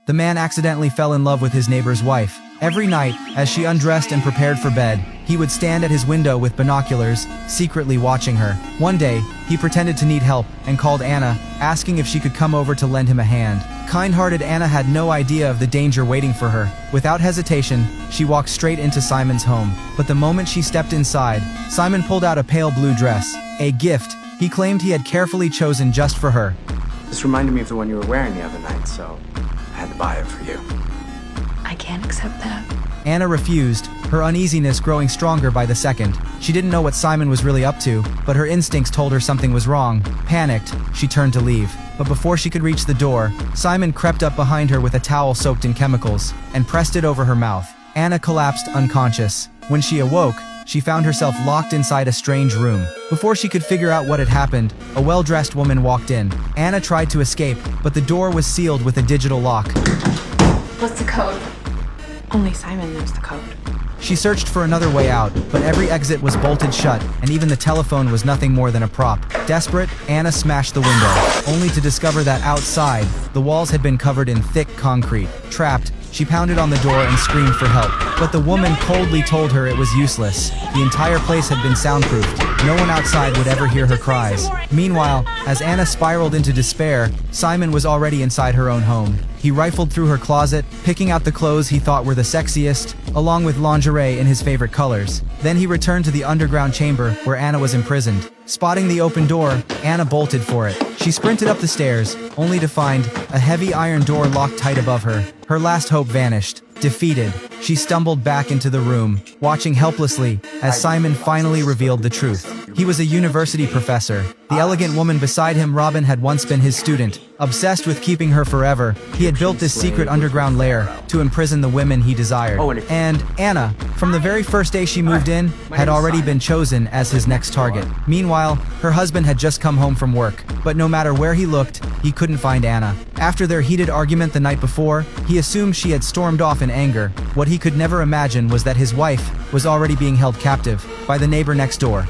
The man accidentally fell in love with his neighbor's wife. Every night, as she undressed and prepared for bed, he would stand at his window with binoculars, secretly watching her. One day, he pretended to need help and called Anna, asking if she could come over to lend him a hand. Kind-hearted Anna had no idea of the danger waiting for her. Without hesitation, she walked straight into Simon's home. But the moment she stepped inside, Simon pulled out a pale blue dress, a gift he claimed he had carefully chosen just for her. This reminded me of the one you were wearing the other night, so I had to buy it for you. I can't accept that. Anna refused, her uneasiness growing stronger by the second. She didn't know what Simon was really up to, but her instincts told her something was wrong. Panicked, she turned to leave. But before she could reach the door, Simon crept up behind her with a towel soaked in chemicals and pressed it over her mouth. Anna collapsed unconscious. When she awoke, she found herself locked inside a strange room. Before she could figure out what had happened, a well-dressed woman walked in. Anna tried to escape, but the door was sealed with a digital lock. What's the code? Only Simon knows the code. She searched for another way out, but every exit was bolted shut, and even the telephone was nothing more than a prop. Desperate, Anna smashed the window, only to discover that outside, the walls had been covered in thick concrete. Trapped, she pounded on the door and screamed for help. But the woman coldly told her it was useless. The entire place had been soundproofed. No one outside would ever hear her cries. Meanwhile, as Anna spiraled into despair, Simon was already inside her own home. He rifled through her closet, picking out the clothes he thought were the sexiest, along with lingerie in his favorite colors. Then he returned to the underground chamber where Anna was imprisoned. Spotting the open door, Anna bolted for it. She sprinted up the stairs, only to find a heavy iron door locked tight above her. Her last hope vanished. Defeated, she stumbled back into the room, watching helplessly as Simon finally revealed the truth. He was a university professor. The elegant woman beside him, Robin, had once been his student. Obsessed with keeping her forever, he had built this secret underground lair to imprison the women he desired. And Anna, from the very first day she moved in, had already been chosen as his next target. Meanwhile, her husband had just come home from work, but no matter where he looked, he couldn't find Anna. After their heated argument the night before, he assumed she had stormed off in anger. What he could never imagine was that his wife was already being held captive by the neighbor next door.